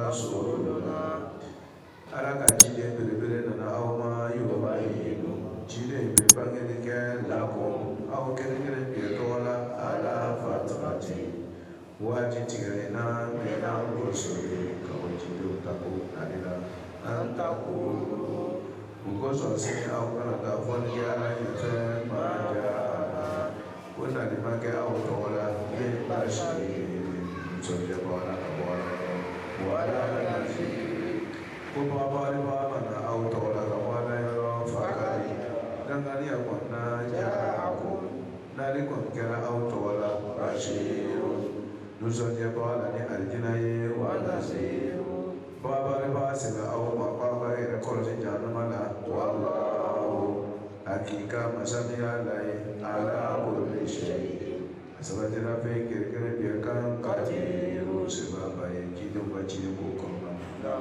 rasuluna ala ka jide belebele nana aw ma yubayinu jide be bangeli kɛ lakum aw kɛrɛnkɛrɛn bɛ tɔgɔla ala fatrati waati tigɛlen na mɛna rusuli ka o jidenw ta ko nalila an ta ko kosɔn sini aw kana taa fɔli kɛ ala ɲɛfɛ ma ja ala o nali ma kɛ aw tɔgɔla ne basi nisɔndiyaba ala ka bɔ ala yɔrɔ wa ala nasi ko babali ba mana aw tɔgɔla ka bɔ ala yɔrɔ fakari danganiya kɔnɔna ja ko n'ale kɔni kɛra aw tɔgɔla basiru nisɔndiyaba ala ni alijina ye wa nasiru babali ba sɛbɛn aw ma babali yɛrɛ kɔlɔsi jahanama la wallahu hakika masaniya la ye ala kulli shay sabatira fɛn kɛrɛkɛrɛ bɛɛ kan kadiru sebaba ye jidenw ka cilen ko kɔnɔna na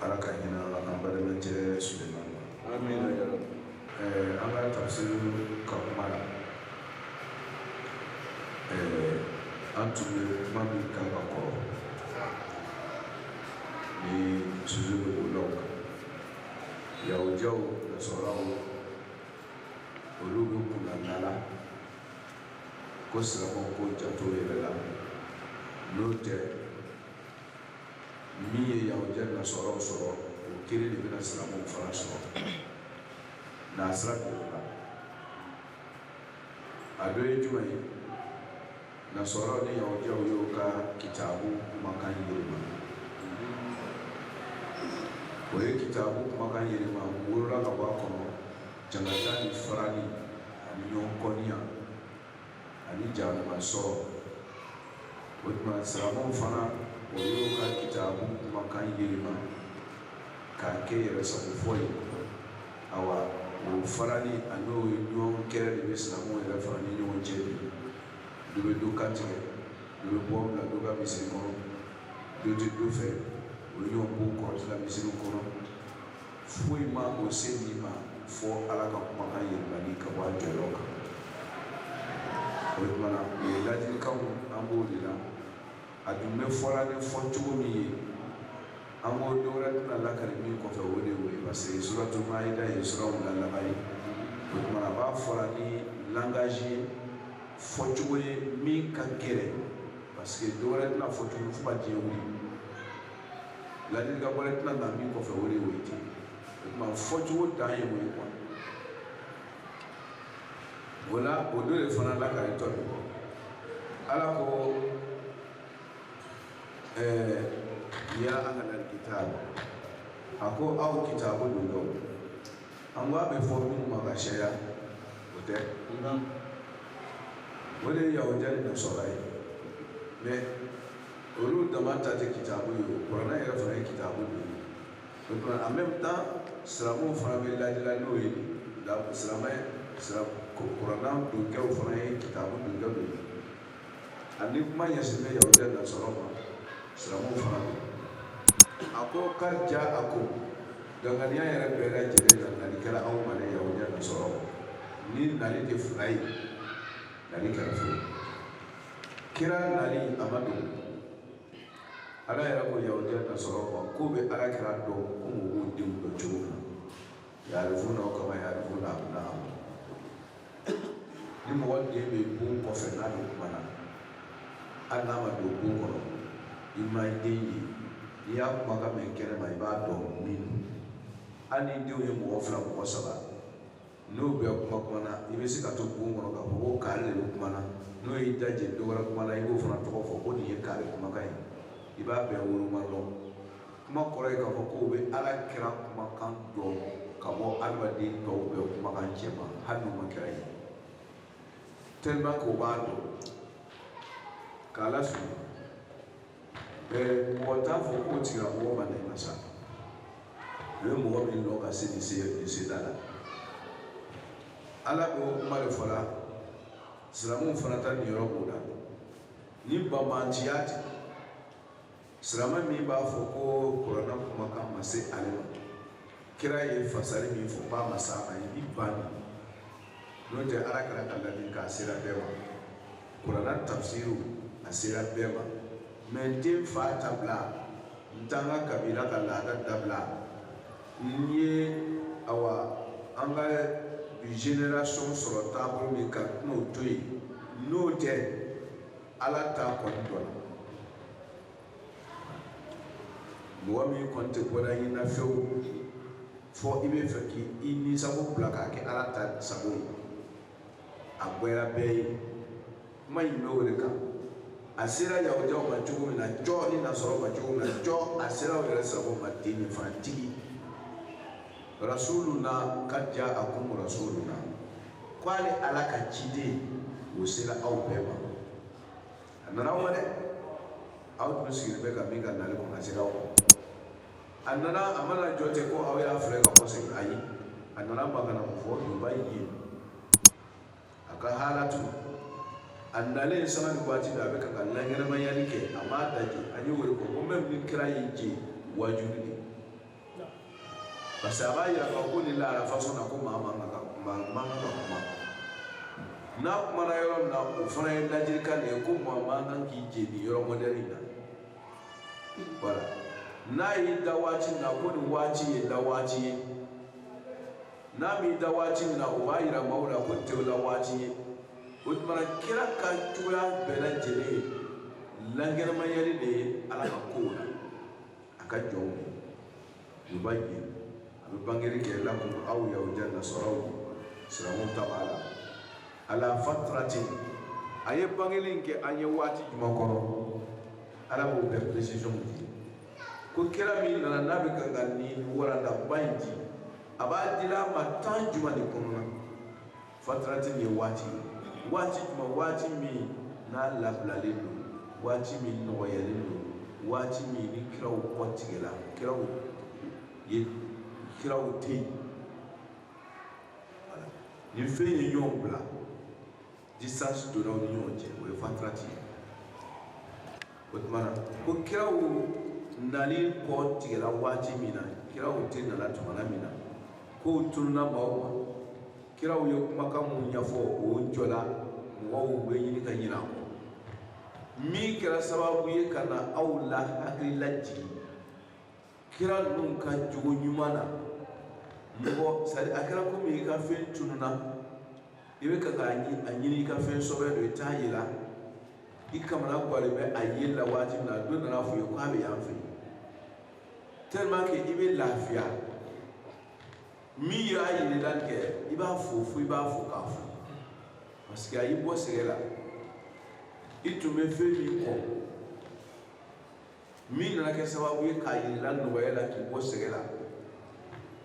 ala ka hinɛ an balimakɛ Suleman na amina ya rabbi an ka tafsir ka kuma la an tun bɛ kuma min kan ka kɔrɔ ni suzu bɛ bolaw kan yahudiyaw nasɔraw olu bɛ kunna nala ko silamɛw ko janto yɛrɛ la n'o tɛ min ye yahudiya nasɔraw sɔrɔ o kelen de bɛna silamɛw fana sɔrɔ n'a sira kɛlɛ la a dɔ ye jumɛn ye nasɔraw ni yahudiyaw y'o ka kitabu kumakan yɛlɛma o ye kitabu kumakan yɛlɛma wolola ka bɔ a kɔnɔ jangata ni farani ani ɲɔgɔn kɔniya ani jahanama sɔrɔ o tuma silamɛw fana o y'o ka kitabu kumakan yɛlɛma k'a kɛ yɛrɛsago fɔ ye awa o farani ani o ɲɔgɔn kɛrɛ de bɛ silamɛw yɛrɛ fana ni ɲɔgɔn cɛ bi dɔ bɛ dɔ kantigɛ dɔ bɛ bɔ bila dɔ ka misiri kɔnɔ dɔ tɛ dɔ fɛ o ye ɲɔgɔn b'o kɔrɔtila misiri kɔnɔ foyi ma o se ni ma fɔ ala ka kumakan yɛlɛmani ka bɔ a jɔyɔrɔ kan o tuma na o ye ladilikanw an b'o de la a dun bɛ fɔla ni fɔcogo min ye an b'o dɔ wɛrɛ tɛna lakari min kɔfɛ o de ye parce que suratul maida ye sura min laban ye o tuma na a b'a fɔla ni langage ye fɔcogo ye min ka gɛlɛn parce que dɔ wɛrɛ tɛna fɔ tuguni fo ka diɲɛ wuli ladilikan wɛrɛ tɛna na min kɔfɛ o de ye o ten o tuma fɔcogo dan ye o ye kuwa o la o dɔ de fana lakari tɔ de kɔ ala ko ya ahlal kitab a ko aw kitabu dondaw an ko a bɛ fɔ minnu ma ka sariya o tɛ o de ye yahudiya ni nasɔra ye mais olu dama ta tɛ kitabu ye o kuranɛ yɛrɛ fana ye kitabu de ye o tuma en même temps silamɛw fana bɛ lajɛla n'o ye kuranɛ donkɛw fana ye kitabu donkɛw de ye ani kuma ɲɛsin bɛ yahudiya ni nasɔra ma silamɛw fana bɛ a ko k'al ja'akum danganiya yɛrɛ bɛɛ lajɛlen na nali kɛra anw ma ne yahudiya ni nasɔra ni nali tɛ fila ye nali kɛra fila kira nali a ma don ala yɛrɛ ko yahudiya ni nasɔra ma k'o bɛ ala kira dɔn ko mɔgɔw denw dɔn cogo min na ya'rifunahu kama ya'rifuna abna'ahum ni mɔgɔ den bɛ bon kɔfɛ n'a bɛ kuma na hali n'a ma don bon kɔnɔ i ma den ye n'i y'a kumakan mɛn kɛnɛ ma i b'a dɔn min don hali ni denw ye mɔgɔ fila mɔgɔ saba n'o bɛɛ kuma na i bɛ se ka to bon kɔnɔ k'a fɔ ko kaari de bɛ kuma na n'o y'i da jɛ dɔ wɛrɛ kuma na i b'o fana tɔgɔ fɔ ko nin ye kaari kumakan ye i b'a bɛɛ woloma dɔn kuma kɔrɔ ye k'a fɔ k'o bɛ ala kira kumakan dɔn ka bɔ adamaden tɔw bɛɛ kumakan cɛ ma hali n'o ma kɛra ye tellement que o b'a dɔn k'a lasɔrɔ mɔgɔ t'a fɔ k'o tigilamɔgɔ ma nɛma sa o ye mɔgɔ min dɔn ka se nin se da la ala ko kuma de fɔla silamɛw fana ta nin yɔrɔ b'o la ni banbantiya tɛ silamɛ min b'a fɔ ko kuranɛ kumakan ma se ale ma kira ye fasari min fɔ k'a ma s'a ma i ban n'o tɛ ala kɛra ka ladili k'a sera bɛɛ ma Qur'an tafsiru asira bema menten fa tabla ntanga kabila kala da dabla nye awa anga bi generation soro table mi ka no toy no te ala ta ko do mo mi konte ko da ina few fo ibe feki ini sabo blaka ke ala ta sabo agwera be mai no wele ka asira ya ojo ma chugo na jo ni na soro ma chugo na jo asira wele sabo matini fantiki rasuluna kad ja'akum rasuluna kwale alaka chide wosila au beba anana wale au tusiri beka minga nale ko asira o anana amana jote ko awe afrika ko se ayi anana magana ko fo dubai yi aka halatu andale sama ni kwati da beka kan langere mayani ke amma daji ani wuri ko mem ni kira yiji wajudi basaba ya ko ni la façon na ko mama na kuma na yoro na ko fana ya daji kan e ko mama nan ki je ni yoro moderna wala na yi dawaci na ko ni waci ye dawaci na mi dawaci na o wayira maula ko tewla waci utmara kira ka tuya bela jele langer mayali de ala ka ko aka jowo dubai bangeri ke lakum aw yawjanna saraw siramu ta'ala ala fatratin aye bangelin ke anye wati jumakoro ala bo be precision ko kira mi na nabi kan ni wala da banji abadila matan juma ni kunna fatratin ye wati juma wati mi na lablalelo wati mi no yelelo wati mi ni kira ko tigela kira ye kiraw te ni fe ye yon bla distance do na yon je we fatrati otmana ko kiraw nali ko tigela wati mina kiraw te na la tumana mina ko tunna bawo kiraw yo kuma ka mun yafo o jola wo we yini ka yina ko mi kira sababu ye kana awla hakrilaji kira nun ka jugo nyumana ngo sari akara ko mi ka fen tununa ibe ka ganyi anyini ka fen sobe do tayila ikamana kwale be ayela wati na do na fu ko abe yanfi tellement que ibe lafia mi ya yini dan ke iba fu ka fu parce que ayi bo segela itu me fe mi ko mi na ke sababu ye ka yini lan no wela ki bo segela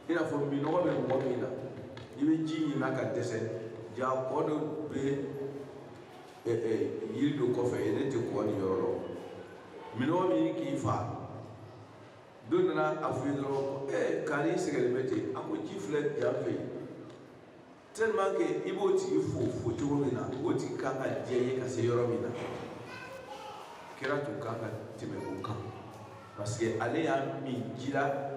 ina fo mi no be mo mi na ibe ji na ka tese ja ko do be yiri do ko fe ene te ko ni yoro mi no mi ki fa do na afidro kali segele mete ako ji fle ya fe tellement que ibo ti fo to mi na o ti ka ka je ka se yoro mi na kira to ka ka ti me ko kan parce que ale ya mi jira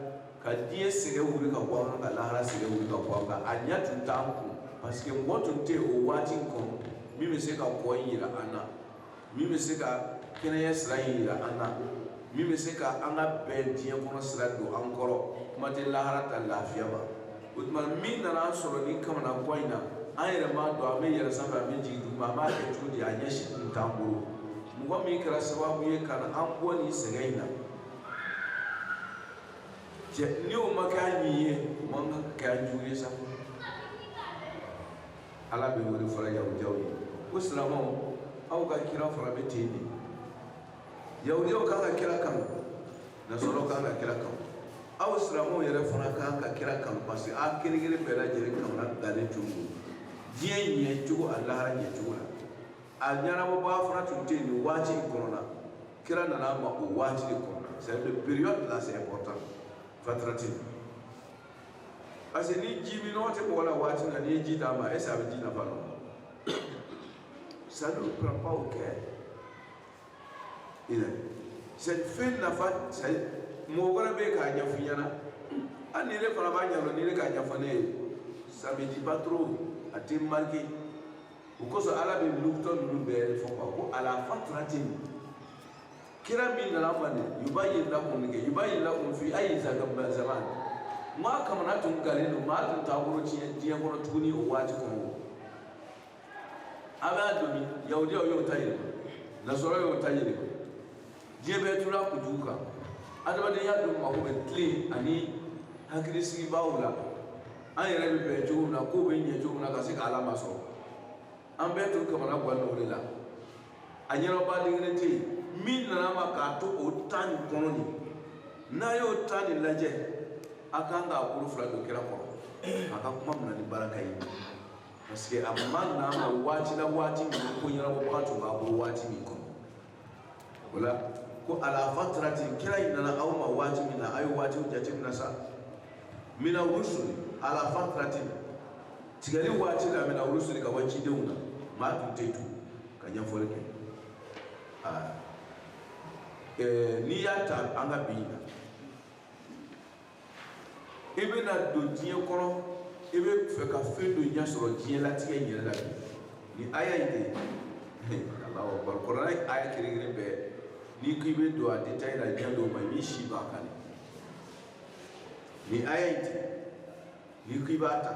ka die sege wuri ka kwa ka lahara sege wuri ka kwa ka anya tuntamku parce que ngoto nte o wati ko mi me se ka ko yira ana mi me se ka kene yesra yira ana mi me se ka anga be die ko sra do ankoro kuma te lahara ta lafiya ba utman mi na soro ni kama na ko ina ayere ma do ame yere safa me ji du ma ma ke tudi anya shi tuntambu mu mi kra sababu ye kana an ko ni sege ina ni o makani ye manga ka jure sa ala be wori fara yaw jawi ko salamo aw ka kira fara be tini yaw ka kira kan na soro ka kira kan aw salamo yere fara ka kira kan parce a kirigire be la jere kan na dale tungu die nye tugo allah ra nye tugo a nyara mo ba fara tunte ni wati korona kira na ma o wati korona c'est le période là c'est important fatratin parce que ni jibi no te bola wati na ni jita ma esa be jina fa no ça ne prend pas au cœur cette fin na fa c'est mo wala be ka nya funyana ani le fara ba nya no ni le ka nya fa ne ça me dit pas trop a te marqué ukoso ala be lukto nunu be fo ko ala fatratin kira min na lamane yubayyin lakum fi ayi zaman ma kamana tun galino ma tun tagoro jiya kono tuni o wati kono aba domi yahudi yo tayire nasoro yo tayire jiya be tura ku duka adama de ya dum ma ko be clean ani hakiri sigi bawla an yɛrɛ bɛ bɛn cogo min na ko bɛ ɲɛ cogo min na ka se ka ala ma sɔrɔ an bɛɛ tun kamana ganna o de la a ɲɛnaba dingɛ tɛ yen min nana ma k'a to o tan nin kɔnɔ nin n'a y'o tan nin lajɛ a kan k'a bolo fila don kɛra kɔrɔ a ka kuma mina ni baraka ye parce que a ma na ma waati la waati min ko ɲɛnabɔbaga tun b'a bolo waati min kɔnɔ o la ko ala fatrati kira in nana aw ma waati min na a ye waatiw jateminɛ sa mina rusuli ala fatrati tigɛli waati la mina rusuli ka bɔ cidenw na maa tun tɛ tu ka ɲɛfɔli kɛ n'i y'a ta an ka bi na i bɛna don diɲɛ kɔnɔ i bɛ fɛ ka fɛn dɔ ɲɛ sɔrɔ diɲɛ latigɛ in yɛrɛ la bi ni aya in de Allahu Akbar Kuranɛ aya kelen-kelen bɛɛ n'i ko i bɛ don a détail la diɲɛ dɔw ma i b'i si b'a kan ni aya in de n'i ko i b'a ta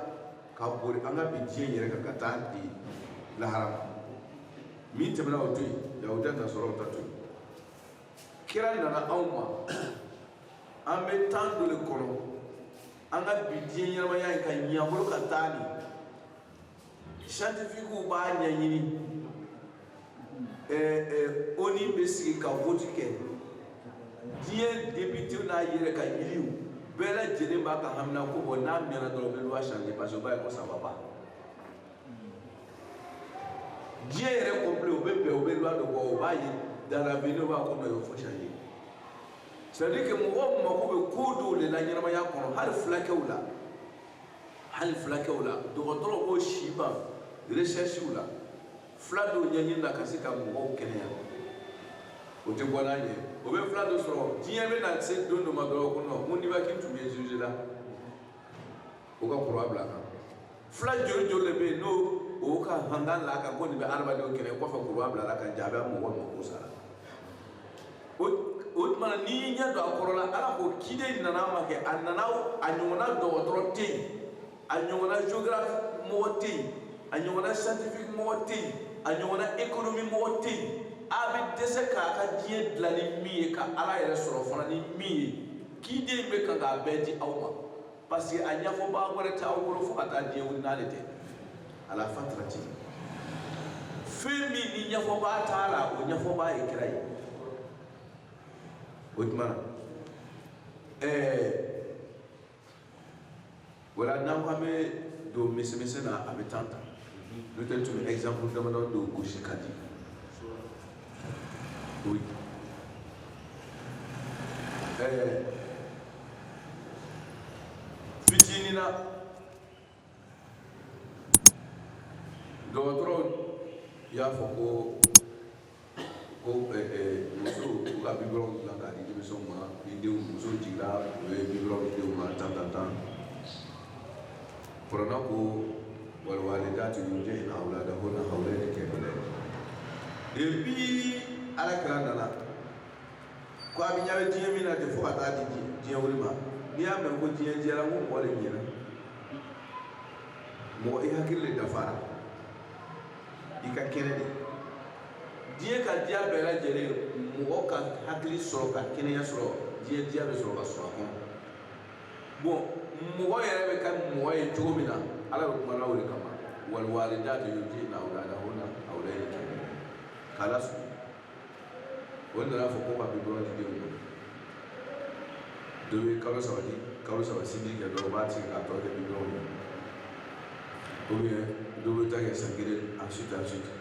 ka bori an ka bi diɲɛ yɛrɛ kan ka taa di lahara min tɛmɛna o to yen Yahudiya ta sɔrɔ o ta to yen kira nana anw ma an bɛ tan dɔ de kɔnɔ an ka bi diɲɛ ɲɛnamaya in ka ɲɛ bolo ka taa ni scientifique b'a ɲɛɲini ONU bɛ sigi ka vote kɛ diɲɛ député n'a yɛrɛ ka yiriw bɛɛ lajɛlen b'a ka hamina ko bɔ n'a mɛnna dɔrɔn u bɛ loi changer parce que o b'a ye ko ça va pas diɲɛ yɛrɛ complet o bɛ bɛn o bɛ loi dɔ bɔ o b'a ye dans l'avenir o b'a ko non il faut changer c'est-à-dire que mɔgɔw mako bɛ ko dɔw de la ɲɛnamaya kɔnɔ hali fulakɛw la dɔgɔtɔrɔ b'o si ban recherche la fula dɔw ɲɛɲini na ka se ka mɔgɔw kɛnɛya o tɛ bɔ n'a ɲɛ o bɛ fula dɔ sɔrɔ diɲɛ bɛ na se don dɔ ma dɔrɔn ko non mun niba k'i tun bɛ juge la o ka kɔrɔ bila kan fula joli de bɛ yen n'o o ka hangan la kan ko nin bɛ adamadenw kɛnɛ kɔfɛ kɔrɔ bila la kan jaabi a mɔgɔ ma ko sara o tuma n'i ɲɛ don a kɔrɔ la ala ko ciden nana ma kɛ a nana a ɲɔgɔnna dɔgɔtɔrɔ tɛ yen a ɲɔgɔnna géographe mɔgɔ tɛ yen a ɲɔgɔnna scientifique mɔgɔ tɛ yen a ɲɔgɔnna économie mɔgɔ tɛ yen a bɛ dɛsɛ k'a ka diɲɛ dilan ni min ye ka ala yɛrɛ sɔrɔ fana ni min ye ciden bɛ kan k'a bɛɛ di aw ma parce que a ɲɛfɔbaga wɛrɛ tɛ aw bolo fo ka taa diɲɛ wuli n'ale tɛ ala fatrati fɛn min ni ɲɛfɔbaga t'a la o ɲɛfɔbaga ye kira ye o tuma wala n'an ko an bɛ don misɛn na a bɛ tan ta n'o tɛ tun bɛ exemple damadɔ don gosi ka di oui fitinin na dɔgɔtɔrɔw y'a fɔ ko muso u ka biberon dilan k'a di denmisɛnw ma ni denw muso jiginna u ye biberon di denw ma tan kuranɛ ko walwalidatu yurdi'na awladahunna hawlayni kamilayn depuis ala kira nana ko a bɛ ɲabe diɲɛ min na de fo ka taa di diɲɛ wuli ma n'i y'a mɛn ko diɲɛ jɛra ko mɔgɔ de ɲɛna mɔgɔ i hakili de dafara i ka kɛnɛ de diɲɛ ka diya bɛɛ lajɛlen mɔgɔ ka hakili sɔrɔ ka kɛnɛya sɔrɔ diɲɛ bɛ sɔrɔ ka sɔrɔ a kɔnɔ bon mɔgɔ yɛrɛ bɛ ka mɔgɔ ye cogo min na ala bɛ kuma o de kama walwalidatu yurdi'na awladahunna hawlayni kamilayn k'ala sɔn o nana fɔ ko ka biberon di denw ma dɔ bɛ kalo saba sinji kɛ dɔw b'a tigɛ k'a tɔ kɛ biberon ye ou bien dɔ bɛ taa kɛ san kelen ensuite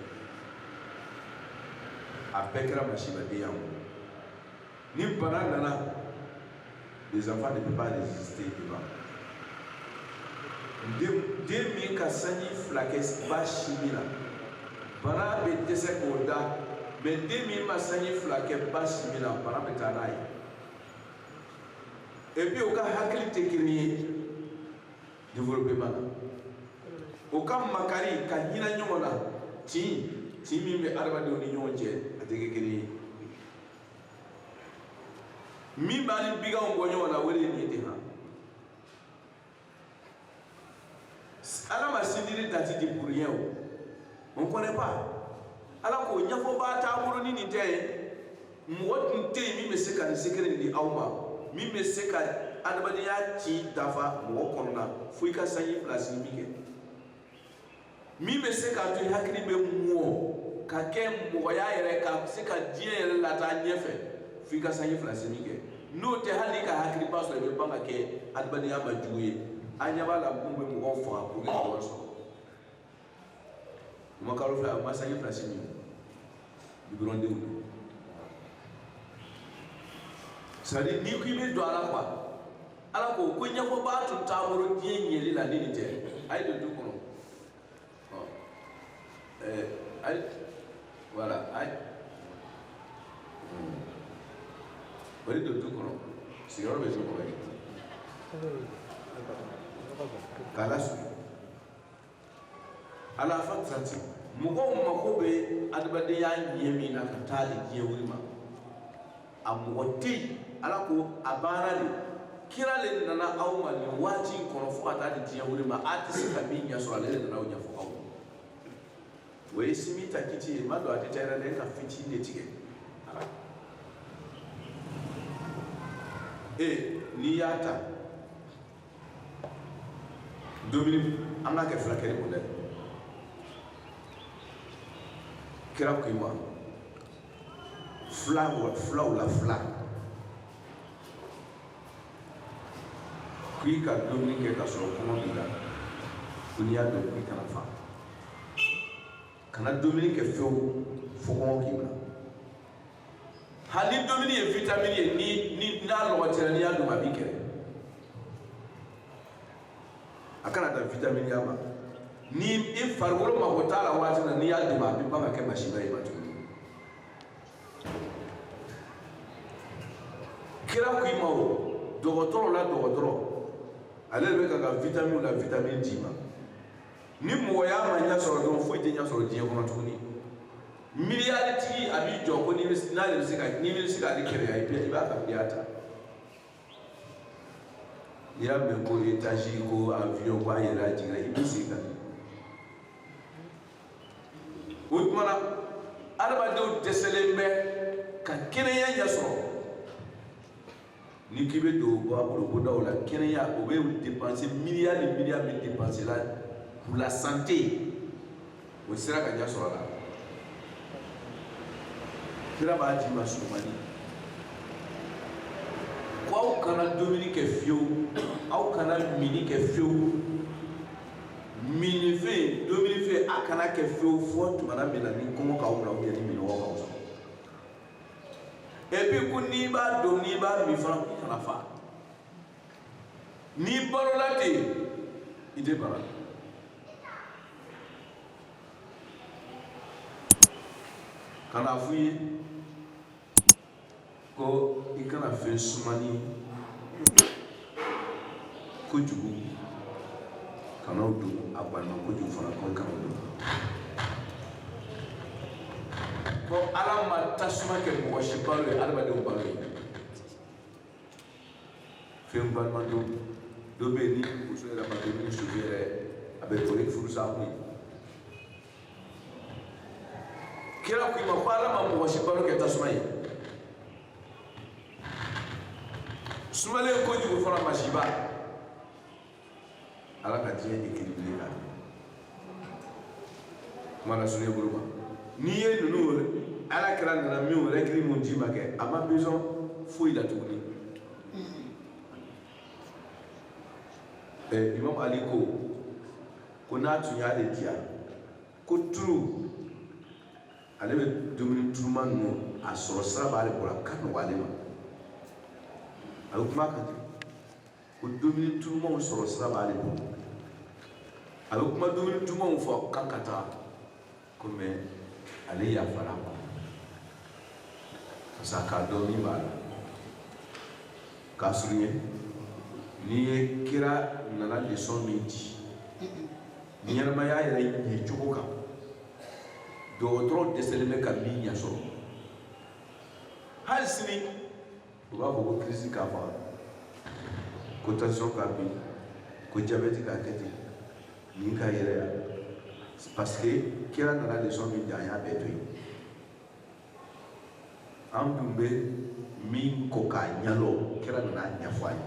a bɛɛ kɛra masibadenya ma ni bana nana les enfants ne peuvent pas résister devant den min ka sanji fila kɛ ba sinji la bana bɛ dɛsɛ k'o da mais den min ma sanji fila kɛ ba sinji la bana bɛ taa n'a ye et puis o ka hakili tɛ kelen ye développement na o ka makari ka hinɛ ɲɔgɔn na ti min bɛ adamadenw ni ɲɔgɔn cɛ a tɛ kɛ kelen ye min b'a ni biganw bɔ ɲɔgɔn na o de ye nin de han ala ma sindiri dati di pour rien on connaît pas ala ko ɲɛfɔbaa taabolo ni nin tɛ ye mɔgɔ tun tɛ yen min bɛ se ka nin secret di aw ma min bɛ se ka adamadenya ci dafa mɔgɔ kɔnɔna fo i ka sanji fila sigi min kɛ min bɛ se k'a to i hakili bɛ mɔɔ ka kɛ mɔgɔya yɛrɛ ka se ka diɲɛ yɛrɛ lataa ɲɛfɛ fo i ka sanji fila sigi min kɛ n'o tɛ hali ka hakili ba sɔrɔ i bɛ ban ka kɛ adamadenya ma jugu ye an ɲɛ b'a la mun bɛ mɔgɔw faga pour que ka wari sɔrɔ o ma kalo fila o ma sanji fila sigi min biberondenw don c'est-à-dire n'i ko i bɛ don ala quoi ala ko ko ɲɛfɔbaa tun t'a bolo diɲɛ ɲɛli la ni nin tɛ a ye don du kɔnɔ ayi voilà ayi o de don du kɔnɔ sigiyɔrɔ bɛ du kɔnɔ ye k'a lasigi ala fa tanti mɔgɔw mako bɛ adamadenya ɲɛ min na ka taa di diɲɛ wuli ma a mɔgɔ tɛ yen ala ko a baara de kira le nana aw ma nin waati in kɔnɔ fo ka taa di diɲɛ wuli ma a tɛ se ka min ɲɛ sɔrɔ ale de nana o ɲɛfɔ aw o ye simi ta kiti ye ma don a tɛ taa yɛrɛ ka fitinin de tigɛ n'i y'a ta domini an ka kɛ fulakɛ de ko dɛ kira ko i ma filaw la fila ko i ka domini kɛ ka sɔrɔ kɔngɔ b'i la ko n'i y'a dɔn ko i kana fa kana domini kɛ fewu fo kɔngɔ k'i minɛ hali domini ye vitamine ye ni n'a lɔgɔtira n'i y'a dɔn a b'i kɛlɛ a kana dan vitamine ya ma ni i farikolo mako t'a la waati na n'i y'a dɔn a bɛ ban ka kɛ masiba ye ma tuguni kira ko i ma o dɔgɔtɔrɔ la dɔgɔtɔrɔ ale de bɛ ka ka vitamine la vitamine d'i ma ni mɔgɔ y'a ma ɲɛ sɔrɔ dɔrɔn foyi tɛ ɲɛ sɔrɔ diɲɛ kɔnɔ tuguni miliyari tigi a b'i jɔ ko n'ale bɛ se k'ale kɛlɛ i b'a ka miliyari ta n'i y'a mɛn ko etazi ko avion ko a yɛlɛla jiginna i bɛ segin ka di o tuma na adamadenw dɛsɛlen bɛ ka kɛnɛya ɲɛ sɔrɔ ni k'i bɛ don bolokodaw la kɛnɛya o bɛ dépenser miliyari ni miliyari min dépenser la pour la santé o sera ka ɲɛ sɔrɔ a la kira b'a di ma surumani ko aw kana dumuni kɛ fiyewu aw kana mini kɛ fiyewu minifɛn dumunifɛn a kana kɛ fiyewu fo tumana min na ni kɔngɔ k'aw minɛ ou bien ni minɔgɔ k'aw sɔrɔ et puis ko n'i b'a dɔn n'i b'a min fana i kana fa n'i balola ten i tɛ bana kana f'u ye ko i kana fɛn sumani kojugu kan'o don a balima kojugu fana ko kan'o don ko ala ma tasuma kɛ mɔgɔ si balo ye adamadenw balo ye fɛn balima dɔ bɛ yen ni muso yɛrɛ ma dumuni sugu yɛrɛ a bɛ to ni furusa kun ye kira ko i ma ko ala ma mɔgɔ si balo kɛ tasuma ye sumalen kojugu fana masiba ala ka diɲɛ équilibré la kuma la sunnen bolo ma n'i ye ninnu ala kɛra nana min règle mun d'i ma kɛ a ma besoin foyi la tuguni imam ali ko n'a tun y'ale diya ko turu ale bɛ dumuni turuma ninnu a sɔrɔ sira b'ale bolo a ka nɔgɔ ale ma a bɛ kuma kan ko dumuni turumaw sɔrɔ sira b'ale bolo a bɛ kuma dumuni turumaw fɔ kan ka taa ko mɛ ale yafara ma parce que a k'a dɔn min b'a la k'a surunya n'i ye kira nana leçon min di ɲɛnamaya yɛrɛ ɲɛ cogo kan dɔgɔtɔrɔ dɛsɛlen bɛ ka min ɲɛ sɔrɔ hali sini u b'a fɔ ko crise k'a faga ko tension k'a bin ko diabète k'a kɛ ten nin k'a yɛrɛ ya parce que kira nana leçon min di an y'a bɛɛ to yen an dun bɛ min ko k'a ɲɛdɔn kira nana a ɲɛfɔ an ye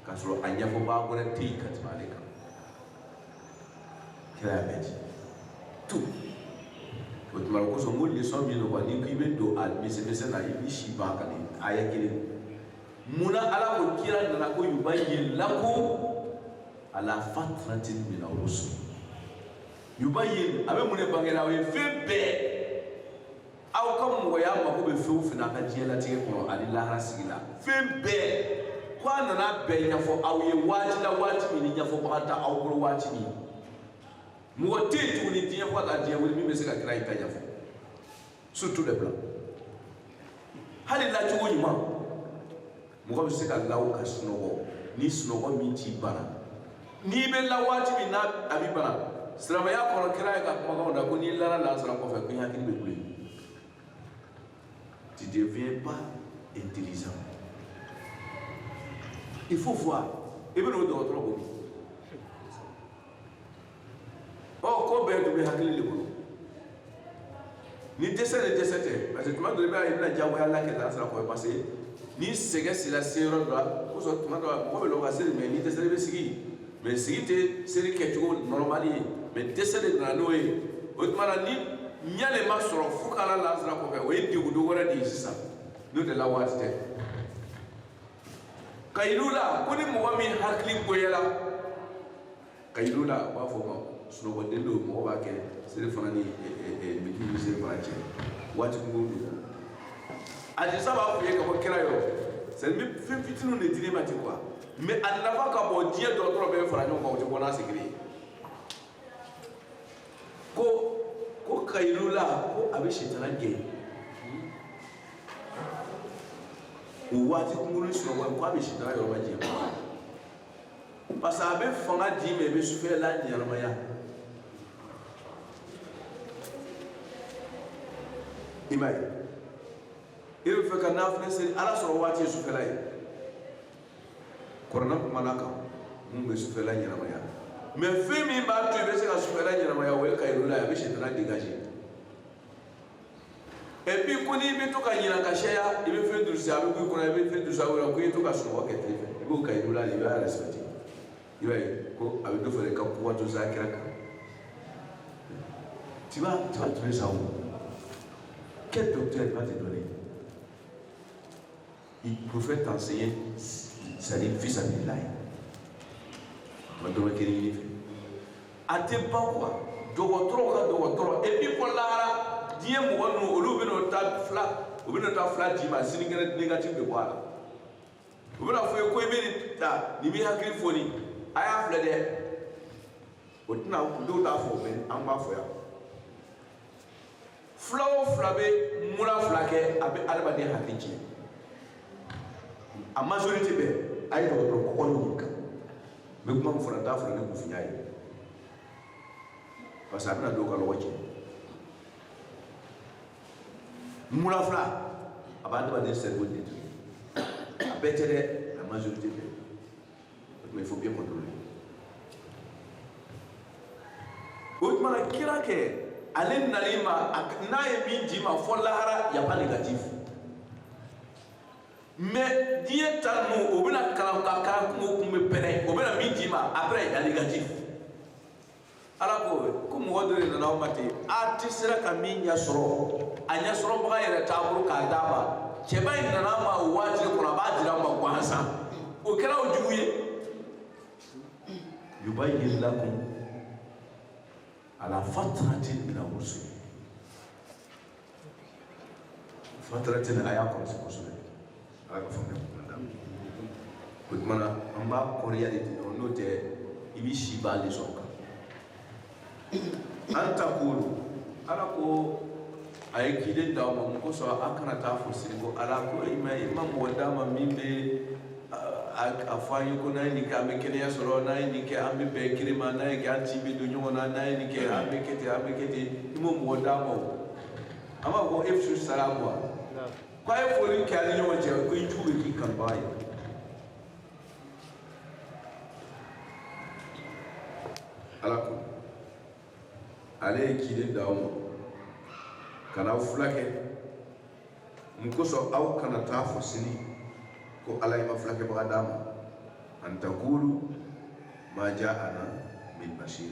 k'a sɔrɔ a ɲɛfɔbaa wɛrɛ tɛ yen ka tɛmɛ ale kan kira y'a bɛɛ di tout o tuma kosɔn ko leçon min don ni ko i bɛ don a misɛmisɛn na i b'i si ban ka nin aya kelen munna ala ko kira nana ko yubayyin lakum ala fatratin min ar-rusul yubayyin a bɛ mun de bangela o ye fɛn bɛɛ aw ka mɔgɔya mako bɛ fɛn o fɛn na a ka diɲɛlatigɛ kɔnɔ ani lahara sigi la fɛn bɛɛ ko a nana bɛɛ ɲɛfɔ aw ye waati la waati min ni ɲɛfɔbaga ta aw bolo waati min mɔgɔ tɛ yen tuguni diɲɛ fɔ ka diɲɛ wuli min bɛ se ka kira i ta ɲɛfɔ surtout les blancs hali lacogo ɲuman mɔgɔ bɛ se ka law ka sunɔgɔ ni sunɔgɔ min t'i bana n'i bɛ la waati min n'a a b'i bana silamɛya kɔnɔ kira ye ka kumakanw na ko n'i lara lansara kɔfɛ ko i hakili bɛ kule tu deviens pas intelligent il faut voir i bɛ n'o dɔgɔtɔrɔ bɔ ko bɛɛ tun bɛ hakili de bolo ni dɛsɛ de dɛsɛ tɛ parce que tuma dɔ i bɛna diyagoya la kɛ lansara kɔfɛ parce que ni sɛgɛ sera se yɔrɔ dɔ la o sɔrɔ tuma dɔ la mɔgɔ bɛ lɔn ka seli mais ni dɛsɛ de bɛ sigi mais sigi tɛ seli kɛcogo normal ye mais dɛsɛ de nana n'o ye o tuma na ni ɲale ma sɔrɔ fo k'ala lansara kɔfɛ o ye degun wɛrɛ de ye sisan n'o tɛ la waati tɛ ka yir'u la ko ni mɔgɔ min hakili goyara ka yir'u la u b'a fɔ ma sunɔgɔden don mɔgɔ b'a kɛ seli fana ni midi ni seli fana cɛ waati kunko don a ti saba f'i ye ka bɔ kira yɔrɔ c'est fɛn fitininw de dir'i ma ten quoi mais a nafa ka bon diɲɛ dɔgɔtɔrɔ bɛɛ fara ɲɔgɔn kan o tɛ bɔ n'a segin ye ko ka yir'u la ko a bɛ sitana gɛn o waati kunkurun sunɔgɔ ko a bɛ sitana yɔrɔ jɛ parce que a bɛ fanga di mais i bɛ sufɛ la ɲɛnamaya i m'a ye i bɛ fɛ ka nafila seli ala sɔrɔ waati ye sufɛla ye kɔrɔna kumana kan mun bɛ sufɛla ɲɛnamaya mais fɛn min b'a to i bɛ se ka sufɛla ɲɛnamaya o ye ka yir'u la a bɛ sitana dégager et puis ko n'i bɛ to ka ɲinɛ ka caya i bɛ fɛn durusi a bɛ k'i kɔnɔ i bɛ fɛn durusi a wɛrɛ ko i to ka sunɔgɔ kɛ tile fɛ i b'o ka yir'u la i b'a respecter i b'a ye ko a bɛ dɔ fara i ka pouvoir to zakira kan tu vas trouver ça où quel docteur va te donner il préfère t'enseigner c'est-à-dire fils à billahi ma dɔn kɛ ɲini fɛ a tɛ ban quoi dɔgɔtɔrɔ ka dɔgɔtɔrɔ et puis pour lahara diɲɛ mɔgɔ ninnu olu bɛna ta fila d'i ma sinikɛnɛ négatif bɛ bɔ a la u bɛna fɔ ye ko i bɛ nin ta nin b'i hakili foni a y'a filɛ dɛ o tɛna dɔw t'a fɔ mais an b'a fɔ yan fila o fila bɛ mura fila kɛ a bɛ adamaden hakili tiɲɛ a majorité bɛɛ a ye dɔgɔtɔrɔ kɔkɔ ɲini kan n bɛ kuma min fɔra n t'a fɔra ne kun finya ye parce que a bɛna dɔw ka lɔgɔ tiɲɛ mura fila a b'a adamaden cerveau détruire a bɛɛ tɛ dɛ la majorité bɛɛ mais il faut bien contrôler o tuma na kira kɛ ale nali ma n'a ye min d'i ma fɔ lahara y a pas négatif mais diɲɛ ta ninnu o bɛna kalan ka kan kungo kun bɛ pɛrɛn o bɛna min d'i ma après y a négatif ala ko mɔgɔ dɔ de nana aw ma ten a tɛ sera ka min ɲɛ sɔrɔ a ɲɛ sɔrɔbaga yɛrɛ t'a bolo k'a d'a ma cɛba in nana ma o waati kɔnɔ a b'a dira ma gansan o kɛra o jugu ye yubayyin lakum ala fatratin min ar-rusul fatratin a y'a kɔlɔsi kosɛbɛ ala ka faamuya o tuma na an b'a kɔrɔya de ten n'o tɛ i b'i si b'a leçon kan an takulu ala ko a ye kiden d'aw ma mun kosɔn a kana taa fɔ sini ko ala ko i ma mɔgɔ d'a ma min bɛ a fɔ an ye ko n'an ye nin kɛ an bɛ kɛnɛya sɔrɔ n'an ye nin kɛ an bɛ bɛn kiri ma n'an ye kɛ an tin bɛ don ɲɔgɔn na n'an ye nin kɛ an bɛ kɛ ten an bɛ kɛ ten i m'o mɔgɔ d'a ma o salamu kwa ye foli kɛ ani ɲɔgɔn cɛ ko i jugu bɛ k'i kanubaga ye ala ko ale ye ciden d'aw ma ka n'aw fulakɛ mun kosɔn aw kana taa fɔ sini ko ala ye ma fulakɛbaga d'a ma an taqulu ma ja'ana min bashir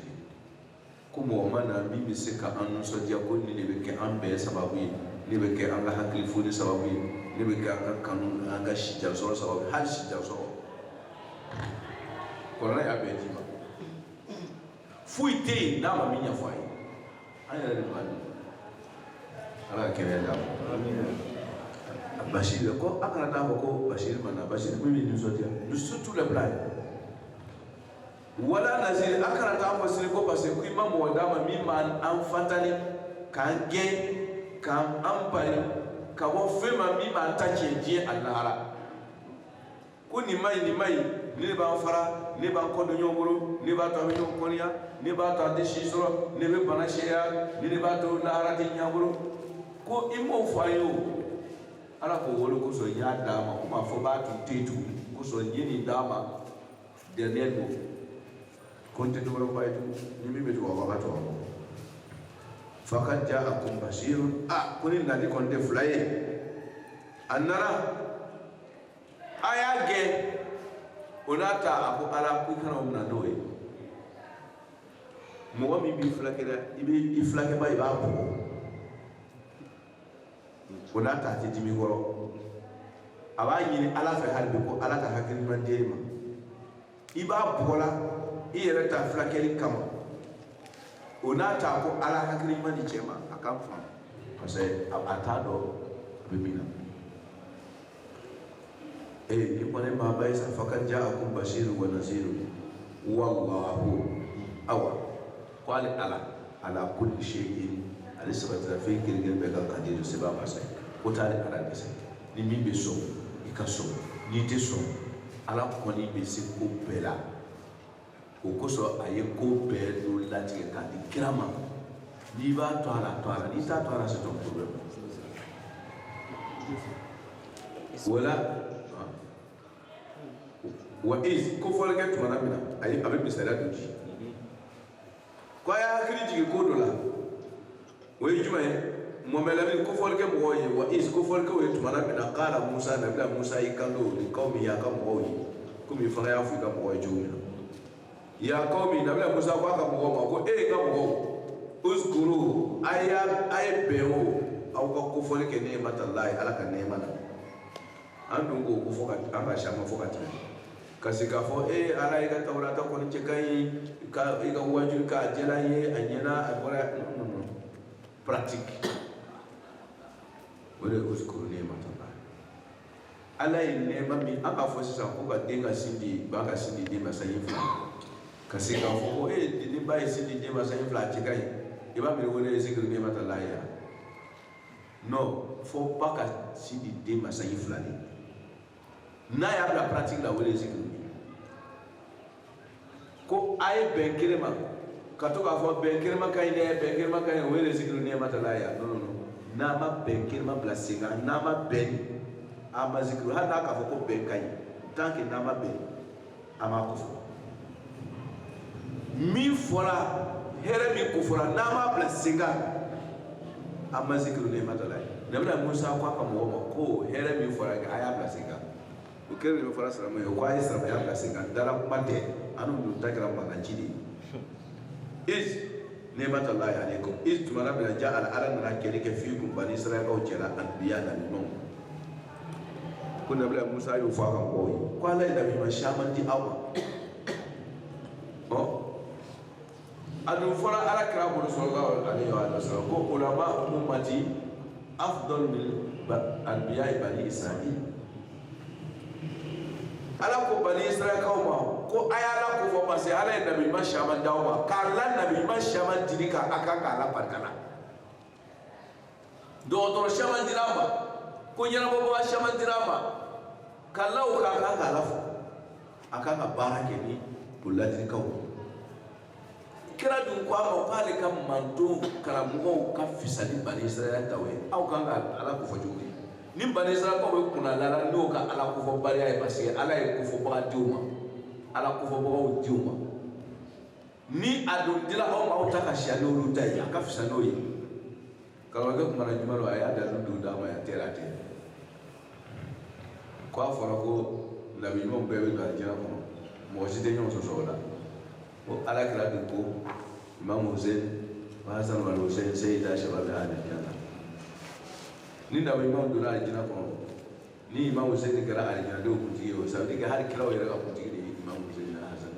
ko mɔgɔ ma na min bɛ se ka an nisɔndiya ko nin de bɛ kɛ an bɛɛ sababu ye ne bɛ kɛ an ka hakili foni sababu ye ne bɛ kɛ an ka kanu an ka sijansɔrɔ sababu ye hali sijansɔrɔ kɔrɔla y'a bɛɛ d'i ma foyi tɛ yen n'a ma min ɲɛfɔ a ye an yɛrɛ de b'a dɔn ala ka kɛnɛya d'a ma Bashir ko a kana taa fɔ ko Bashir ma na Bashir min bɛ nisɔndiya surtout les blagues wala nazir a kana taa fɔ sini ko parce que ko i ma mɔgɔ d'a ma min ma an fatani k'an gɛn k'an bali ka bɔ fɛn ma min b'an ta tiɲɛ diɲɛ a lahara ko nin ma ɲi nin ma ɲi ne de b'an fara ne b'an kɔdon ɲɔgɔn bolo ne b'a to an bɛ ɲɔgɔn kɔniya ne b'a to an tɛ si sɔrɔ ne bɛ bana seeya ne de b'a to lahara tɛ ɲɛ an bolo ko i m'o fɔ an ye o ala ko wolo kosɔn n y'a d'a ma ko m'a fɔ b'a tun tɛ yen tuguni kosɔn n ye nin d'a ma dernier mot ko n tɛ dɔwɛrɛ fɔ a ye tugun ni min bɛ tugu aw ka tugu faqad ja'akum bashirun ko ni nali kɔni tɛ fila ye a nana a y'a gɛn o n'a ta a ko ala ko i kana o minɛ n'o ye mɔgɔ min b'i fulakɛ dɛ i fulakɛba i b'a bugɔ o n'a ta a tɛ dimi kɔrɔ a b'a ɲini ala fɛ hali bi ko ala ka hakili ɲuman di e ma i b'a bugɔ la i yɛrɛ ta fulakɛli kama o n'a ta ko ala hakili ɲuman di cɛ ma a k'an faamu parce que a t'a dɔn a bɛ min na i kɔni maa ba ye sa faqad ja'akum bashirun wa nazirun wallahu awa ko ale ala kulli shay'in ale sabatira fɛn kelen bɛɛ ka kadiru seba masa ye ko t'ale ala dɛsɛ ni min bɛ sɔn i ka sɔn n'i tɛ sɔn ala kɔni bɛ se ko bɛɛ la o kosɔn a ye ko bɛɛ dɔ latigɛ k'a di kira ma n'i b'a to a la n'i t'a to a la c'est ton problème wala wa is ko fɔlikɛ tumana min na a bɛ misaliya dɔ di ko a y'a hakili jigin ko dɔ la o ye jumɛn ye mɔmɛlɛmin ko fɔlikɛ mɔgɔw ye wa is ko fɔlikɛw ye tumana min na k'ala Musa nabila Musa y'i kanto ni kawmi y'a ka mɔgɔw ye komi fana y'a fɔ i ka mɔgɔw ye cogo min na ya kawmi nabila Musa ko a ka mɔgɔw ma ko e ka mɔgɔw uskuru a ye bɛn o aw ka kofɔli kɛ ni'matalahi ala ka nɛɛma na an dun ko fɔ ka an ka siyama fɔ ka tɛmɛ kasi k'a fɔ ala i ka Tawurata kɔni cɛ ka ɲi i ka wajuli k'a jɛla n ye a ɲɛna a bɔra pratique o de ye uskuru ni'matalahi ala ye nɛɛma min an k'a fɔ sisan ko ka den ka sin di ba ka sin di den ma sanji fila kasi k'a fɔ ko ni ba ye sin di den ma sanji fila a cɛ ka ɲi i b'a miiri ko ne ye zikiri ni'matalahi ya non fo ba ka sin di den ma sanji fila de n'a y'a bila pratique la o de ye zikiri ko a ye bɛn kelen ma ka to k'a fɔ bɛn kelen ma ka ɲi dɛ bɛn kelen ma ka ɲi o ye zikiri ni'matalahi ya non n'a ma bɛn kelen ma bila sen kan n'a ma bɛn a ma zikiri hali n'a k'a fɔ ko bɛn ka ɲi tant que n'a ma bɛn a ma ko fɔ min fɔra hɛrɛ min ko fɔra n'a ma bila sen kan a ma zikiri ni'matalahi nabila Musa ko a ka mɔgɔw ma ko hɛrɛ min fɔra a y'a bila sen kan o kɛlen de bɛ fɔra silamɛ ye ko a ye silamɛya bila sen kan dala kuma tɛ an n'u ta kɛra mankanci de ye ni'matalahi alaykum tumana min na ja'ala ala nana kɛlɛ kɛ fiikum bani israɛlikaw cɛla anbiya nabiɲumanw ko nabila Musa y'o fɔ a ka mɔgɔw ye ko ala ye nabi ɲuman caman di aw ma a dun fɔra ala kira bolo sallallahu alaihi wa sallam ko ulama ummati afdal min anbiya bani israil ala ko bani israilikaw ma ko a y'ala ko fɔ parce que ala ye nabi ɲuman caman d'aw ma k'a la nabi ɲuman caman dili ka a kan k'a la barika la dɔgɔtɔrɔ caman dira a ma ko ɲɛnabɔbaga caman dira a ma k'a la o k'a kan k'a la fɔ a kan ka baara kɛ ni o ladilikaw kira dun ko ama pale kam manto karamugo ka fisali bani Israel tawe au kanga ala ko fojudi nim bani Israel ko kuna lara no ka ala ko fo bari ay parce ala ko fo ba diuma ala ko fo ba diuma ni adun dila o ma utaka shano lutai aka fisano yi kala ga kuma na jumalo ay ada lu da ma ya terate ko afora ko la bimo bebe ga jana ko mo jide nyon so sola o ala kira de ko Imam Hussein Hasan wal Hussein sayyida shabab al-janna ni da Imam dula al-janna ko ni Imam Hussein kira al-janna do ku tiyo sabi ga har kira yara ku tiyo Imam Hussein Hasan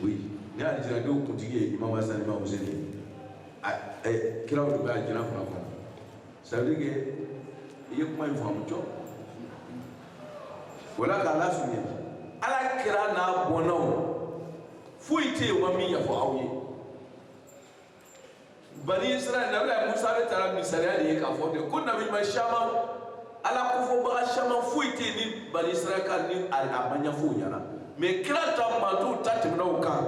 oui ni al-janna do ku tiyo Imam Hasan Imam Hussein kira do ga al-janna ko sabi ga yi kuma inform to wala ka la sunni ala kira na bono fuite wa mi ya fo awye bani Israel na la Musa be tara misaliya de ka fo de kunna bi mashama ala ko fo ba shama fuite ni bani Israel kan ni al abanya fo nyana me kira ta ma to tatimna o kan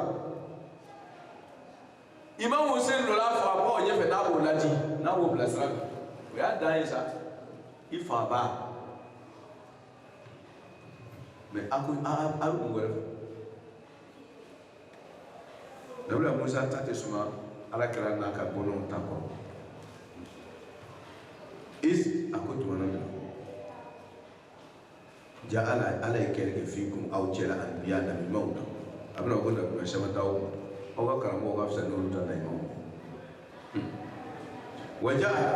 Imam Hussein lo la fa ba o ye fe na bo lati na wo blasra we a dan isa ifa ba me aku ngore Nabila Musa tate suma ala kira na ka bono tako is aku tumana ja'ala alayka fikum aw jala anbiya nabi maut abna ko da kuma shama tawo o ka karamo ga fsa nuru ta dai maut waja'ala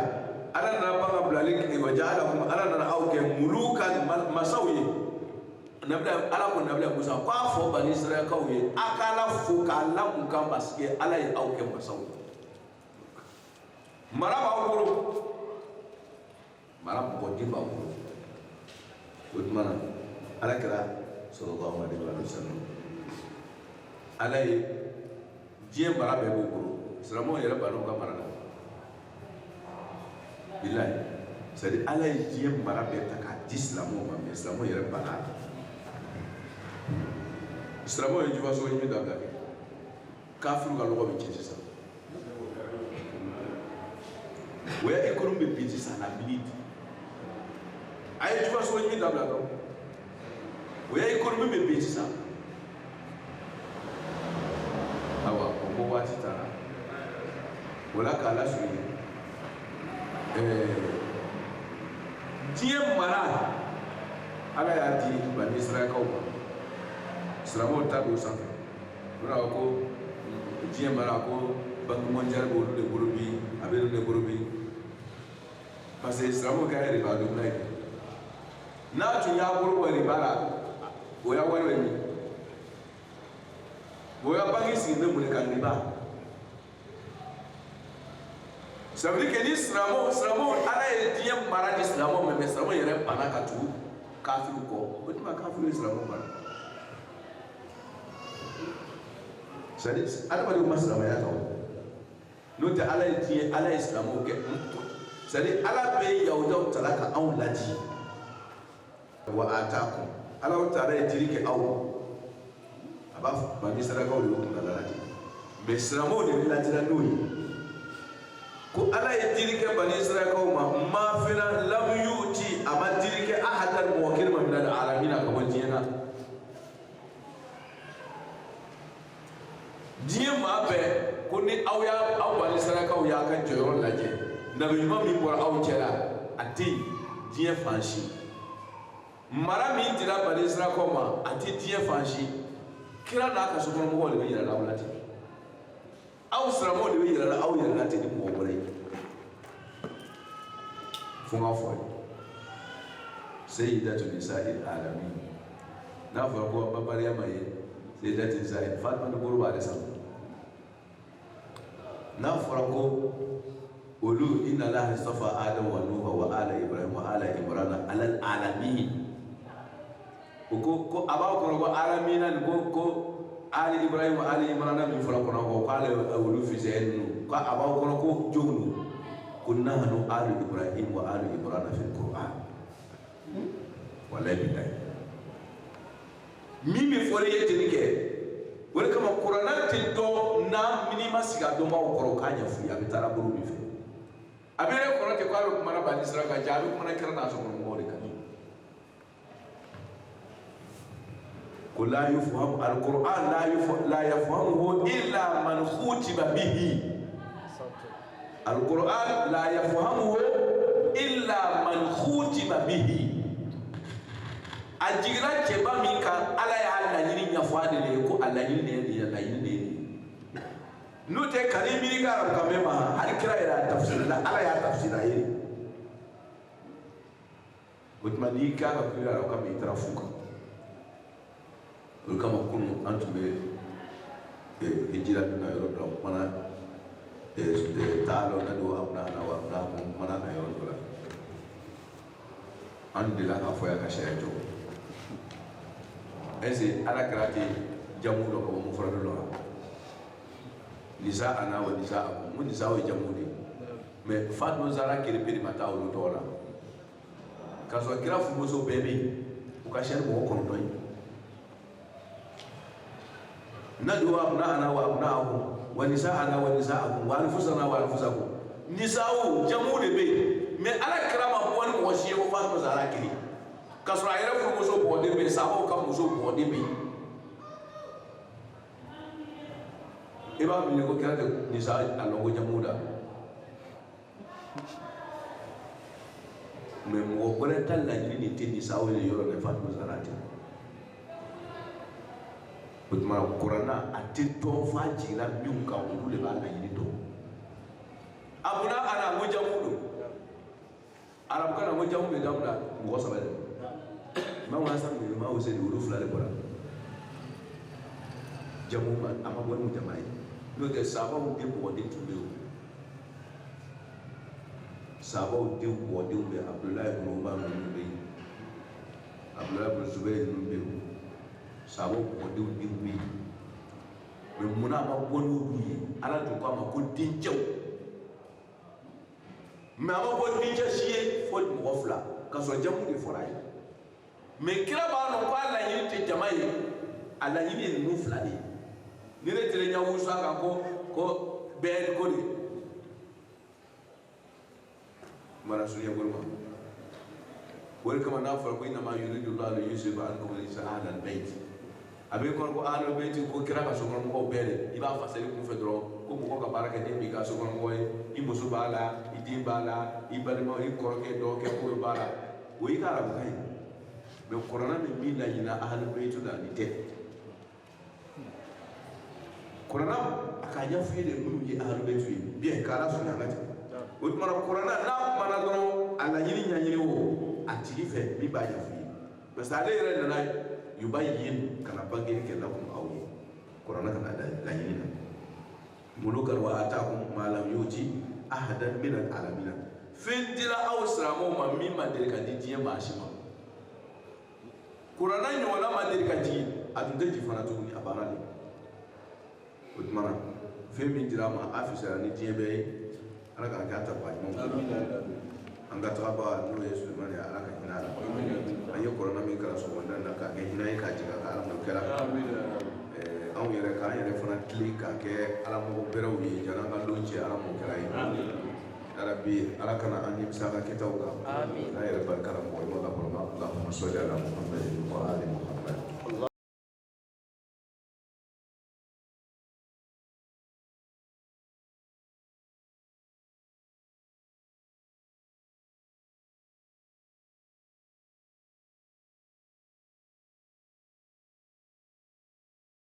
ala na banga blalik ni waja'ala hum ala na awke mulukan masawi nabila ala ko nabila Musa ko fo bani Israel kawye akala fo kala mun kan baske ala yi awke masaw maraba wuro maraba ko dimba wuro utmana ala kira sallallahu alaihi wasallam ala yi je maraba ko wuro salamo yara banu ka marada billahi c'est ala yi je maraba ta ka islamo ma islamo yara bana Islamo ye jufa so yimi dabla ke kafiru ga logo be kiti sa we ekonomi be biti sa na biliti ay jufa so yimi dabla ko we ekonomi be biti sa awa ko wati tara wala kala suyi diye mara ala ya di bani Israel ko Islamo ta do sanfɛ nuna ko diɲɛ mara ko banque mondiale b'olu de bolo bi a bɛ olu de bolo bi parce que Islamo ka riba do n'a ye n'a tun y'a bolo bɔ riba la o y'a wari bɛ min o y'a banque sigi bɛ mun de kan riba ça veut dire que ni Islamo ala ye diɲɛ mara di Islamo mais Islamo yɛrɛ bana ka tugu kafiru kɔ o tuma kafiru Islamo mara c'est-à-dire adama de masala ya taw no te ala yi ala islamu ke c'est-à-dire ala be yahudaw talaka aw laji wa atakum ala ta'ala yiri ke aw aba bani saraka o ko kala laji be islamu de laji la noyi ko ala yiri ke bani saraka o ma fina lam yuti ama yiri ke ahadan muwakkil min al alamin ka wajina diɲɛ maa bɛɛ ko ni aw bani sarakaw y'a ka jɔyɔrɔ lajɛ nabi ɲuman min bɔra aw cɛla a tɛ yen diɲɛ fan si mara min dira bani sarakaw ma a tɛ diɲɛ fan si kira n'a ka sokɔnɔmɔgɔw de bɛ yɛlɛ aw la ten aw silamɛw de bɛ yɛlɛ aw yɛrɛ la ten ni mɔgɔ wɛrɛ ye fo n ka fɔ ye sayyidatu nisa'il alamin n'a fɔra ko Mariama ye sayyidatu nisa'il Fatima de bolo b'ale sanfɛ n'a fɔra ko olu inna Allaha istafa Adama wa Nuha wa ala Ibrahim wa ala Imran alal alamin ko abaw kono ko alamina ko ali Ibrahim wa ali Imran min fɔra kono ko ala olu fisenu ko abaw kono ko jognu kunna hanu ali Ibrahim wa ali Imran fil Qur'an wallahi billahi mimi fɔra ye tenike wala kama Qur'an ti do na minima siga do ma ko ka nya fu ya bitara buru mi fe abire Qur'an te ko alu kuma na bani sira ga jabi kuma na kira na so ko mo de kan ko la yufham al-Qur'an la yafhamuhu illa man khutiba bihi al-Qur'an la yafhamuhu illa man khutiba bihi ajigira keba min kan ala ya Allah yini nyafa de le ko Allah yini ne Allah yini ne no te kare mi ga ram kambe ma har kira ira tafsir la ala ya tafsira yi utmani ka ka kira ram kambe trafuka ul kama kunu antube hijira na yoro do mana talo na do abna na wa abna mana na yoro do andila ka foya ka shaya jo ese ala karate jamu do ko mo farado lo nisa ana wa nisa akum mun nisa wa jamu de mais fatno zara kire pedi mata o do la kaso kira fu moso bebe o ka shen mo ko ndo nadu abna ana wa abna akum wa nisa ana wa nisa akum wa anfusana wa anfusakum nisa o jamu de be mais ala karama ko woni mo shi o fatno zara kire kaso ayere fu moso bo de be sabo ka moso bo de be iba mi ko kira de nisa alongo jamuda me mo gore tan la ni te nisa o le yoro ne fatno zara ti utma qur'ana atito faji la mi ka o le ba la ni do abuna ana mo jamudo arab kana mo jamu be damda mo sabale ma wa sa mi ma o se do fula le bora jamu ma ama bo mu jamai no de sabo de bo de tumbe sabo de bo de be abdullah ibn umar ibn be abdullah ibn zubair ibn be sabo bo de be me muna ma bo no duye ala to ko ma ko dinjew me ama bo dinje shiye fo mo fula ka so jamu de foray me kira ba no ko ala yini te jamai ala yini no fula de ni ne tere nya wusa ka ko be ko ni mara sunya gurma wal kama na far ko ina ma yuridu Allah li yusiba ankum al-isa'al al-bayt abe ko ahlul bayt ko kira ka so ko bele iba fasali ko fedro ko mo ko baraka de bi ka so ko i musu bala i di bala i balma i korke do ke ko bala wo i kara kai be corona me mi la ina ahlul bayt da ni te corona akanya fele munu ye ahlul bayt bien kala so na ngati o tuma corona na mana do ala yini nyanyini wo atigi fe mi ba ya fi parce que ale yere na yubayyin kana bangiri ke lakum awi corona kana da la yini mulukan wa atakum ma lam yuti ahadan min al-alamin findila awsramo ma mimma dirka didiye ma shima corona ni wala ma dirka di adunde di fana to ni abarani utmana femi dirama afisa ni diebe ala ka gata ba mo anga traba no yesu mani ala ka hinala ayo corona mi kala so wanda na ka hinai ka jiga ka ala mo kala an yɛrɛ k'an yɛrɛ fana tile k'a kɛ ala mɔgɔ bɛrɛw ye jana an ka don cɛ ala mɔgɔ kɛra ye yarabi ala kana an nimisa ka kɛtaw kan n'a yɛrɛ barika la mɔgɔ ɲuman ka kɔrɔma Allahumma salli ala Muhammad wa ali Muhammad